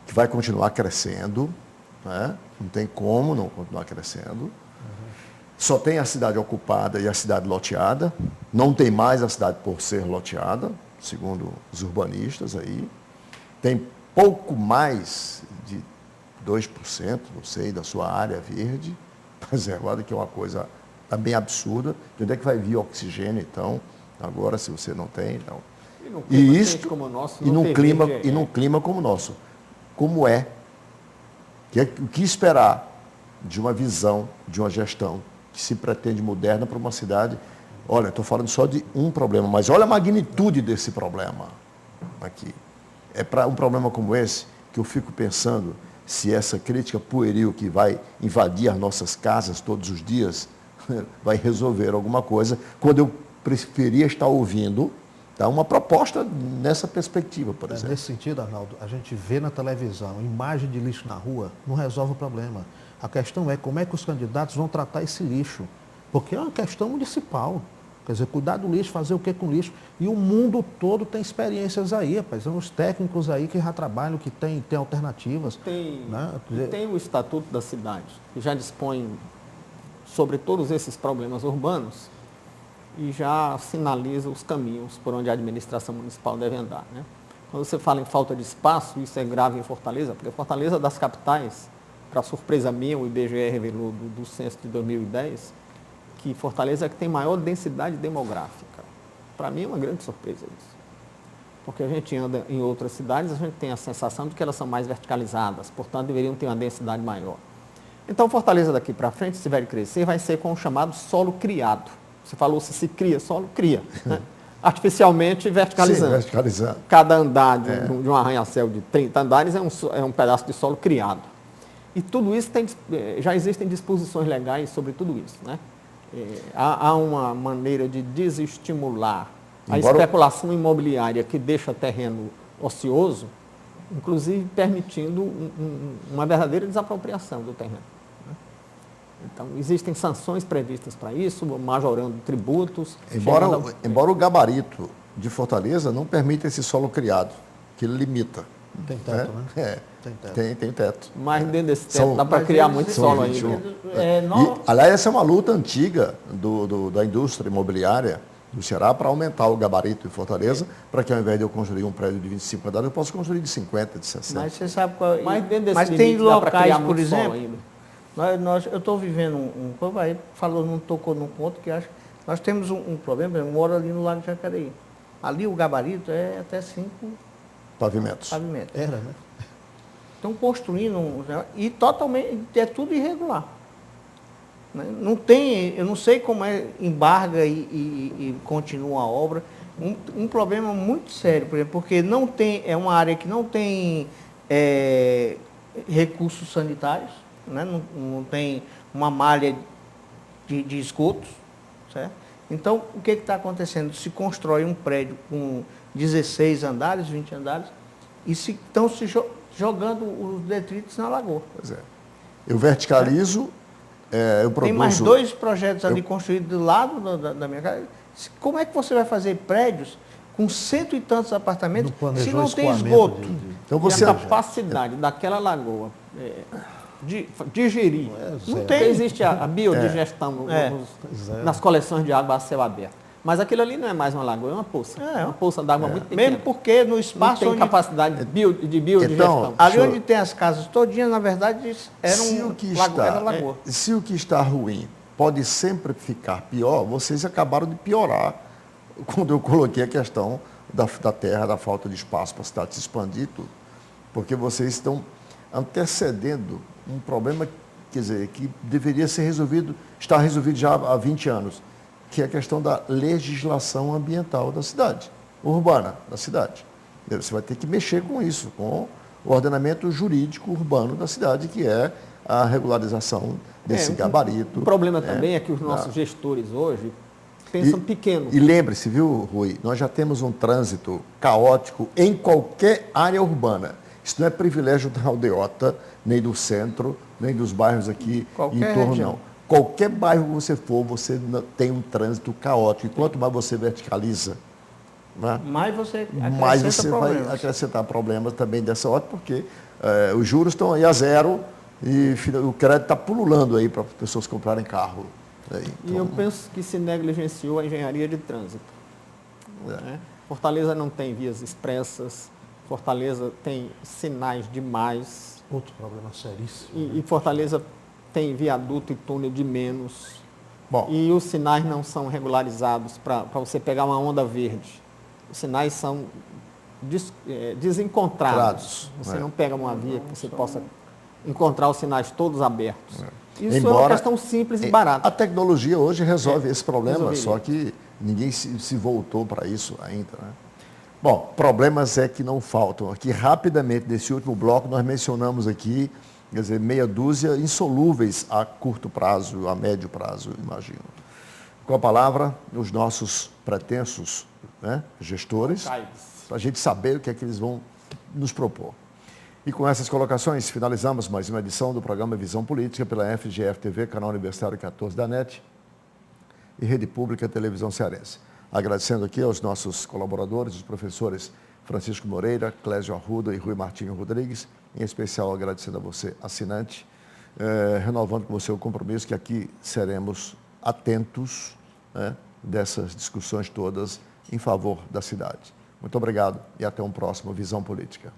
que vai continuar crescendo, né? Não tem como não continuar crescendo. Só tem a cidade ocupada e a cidade loteada. Não tem mais a cidade por ser loteada, segundo os urbanistas aí. Tem pouco mais de 2%, não sei, da sua área verde preservada, que é uma coisa também absurda. De onde é que vai vir oxigênio, então, agora, se você não tem? Então. E isto, como o nosso, e num clima como o nosso. Como é? O que esperar de uma visão, de uma gestão que se pretende moderna para uma cidade? Olha, estou falando só de um problema, mas olha a magnitude desse problema aqui. é para um problema como esse que eu fico pensando se essa crítica pueril que vai invadir as nossas casas todos os dias vai resolver alguma coisa, quando eu preferia estar ouvindo, tá, uma proposta nessa perspectiva, por exemplo. Nesse sentido, Arnaldo, a gente vê na televisão imagem de lixo na rua, não resolve o problema. A questão é como é que os candidatos vão tratar esse lixo, porque é uma questão municipal. Quer dizer, cuidar do lixo, fazer o que com lixo. E o mundo todo tem experiências aí, rapaz. São os técnicos aí que já trabalham, que tem alternativas. Tem o Estatuto da Cidade, que já dispõe sobre todos esses problemas urbanos e já sinaliza os caminhos por onde a administração municipal deve andar. Né? Quando você fala em falta de espaço, isso é grave em Fortaleza, porque Fortaleza das capitais, para surpresa minha, o IBGE revelou do censo de 2010, que Fortaleza é que tem maior densidade demográfica. Para mim é uma grande surpresa isso. Porque a gente anda em outras cidades, a gente tem a sensação de que elas são mais verticalizadas, portanto deveriam ter uma densidade maior. Então Fortaleza daqui para frente, se tiver de crescer, vai ser com o chamado solo criado. Você falou, se cria solo, cria. Né? Artificialmente verticalizando. Sim, verticalizando. Cada andar de um arranha-céu de 30 andares é um pedaço de solo criado. E tudo isso já existem disposições legais sobre tudo isso. Né? Há uma maneira de desestimular a especulação imobiliária que deixa terreno ocioso, inclusive permitindo uma verdadeira desapropriação do terreno. Né? Então, existem sanções previstas para isso, majorando tributos. Embora o gabarito de Fortaleza não permita esse solo criado, que ele limita. Tem teto, né? Tem teto. Mas dentro desse teto dá para criar muito solo aí. Aliás, essa é uma luta antiga da indústria imobiliária do Ceará para aumentar o gabarito em Fortaleza, para que ao invés de eu construir um prédio de 25 andares, eu possa construir de 50, de 60. Mas você sabe qual... Mas tem locais, por exemplo, ainda. eu estou vivendo falou, não tocou num ponto que acho... Nós temos um problema, eu moro ali no Lago de Jacareí. Ali o gabarito é até 5 pavimentos. Era, né? Estão construindo e totalmente, é tudo irregular. Né? Não tem, eu não sei como embarga e continua a obra. Um problema muito sério, por exemplo, porque não tem, é uma área que não tem recursos sanitários, né? Não tem uma malha de esgotos, certo? Então, o que está acontecendo? Se constrói um prédio com 16 andares, 20 andares, e estão se jogando os detritos na lagoa. Pois é. Eu verticalizo, eu produzo... Tem mais 2 projetos ali construídos do lado da minha casa. Como é que você vai fazer prédios com 100 e tantos apartamentos se não tem esgoto? Então você... E a capacidade daquela lagoa de digerir. Não tem. Existe a biodigestão nas coleções de água a céu aberto. Mas aquilo ali não é mais uma lagoa, é uma poça. Uma poça d'água muito pequena. Mesmo porque no espaço não tem capacidade de biodigestão. Então, ali onde tem as casas todinhas, na verdade, era lagoa. Se o que está ruim pode sempre ficar pior, vocês acabaram de piorar quando eu coloquei a questão da terra, da falta de espaço para a cidade se expandir e tudo. Porque vocês estão antecedendo um problema, quer dizer, que deveria ser resolvido, está resolvido já há 20 anos, que é a questão da legislação ambiental da cidade, urbana da cidade. Você vai ter que mexer com isso, com o ordenamento jurídico urbano da cidade, que é a regularização desse gabarito. O problema também é que os nossos gestores hoje pensam pequeno. E lembre-se, viu, Rui, nós já temos um trânsito caótico em qualquer área urbana. Isso não é privilégio da aldeota, nem do centro, nem dos bairros aqui em torno, não. Qualquer bairro que você for, você tem um trânsito caótico. E quanto mais você verticaliza, né, mais você vai acrescentar problemas também dessa ordem, porque os juros estão aí a zero e o crédito está pululando aí para as pessoas comprarem carro. Então... E eu penso que se negligenciou a engenharia de trânsito. Né? Fortaleza não tem vias expressas, Fortaleza tem sinais demais. Outro problema seríssimo. E Fortaleza tem viaduto e túnel de menos. Bom, e os sinais não são regularizados para você pegar uma onda verde. Os sinais são desencontrados. Você não pega uma via que você possa encontrar os sinais todos abertos. Isso é uma questão simples e barata. A tecnologia hoje resolve esse problema, só que ninguém se voltou para isso ainda. Né? Bom, problemas é que não faltam. Aqui, rapidamente, nesse último bloco, nós mencionamos aqui, quer dizer, meia dúzia insolúveis a curto prazo, a médio prazo, imagino. Com a palavra, os nossos pretensos, né, gestores, para a gente saber o que é que eles vão nos propor. E com essas colocações, finalizamos mais uma edição do programa Visão Política pela FGF TV, canal Universitário 14 da NET e Rede Pública Televisão Cearense. Agradecendo aqui aos nossos colaboradores, os professores Francisco Moreira, Clésio Arruda e Rui Martinho Rodrigues, em especial agradecendo a você, assinante, renovando com você o compromisso que aqui seremos atentos, né, dessas discussões todas em favor da cidade. Muito obrigado e até um próximo Visão Política.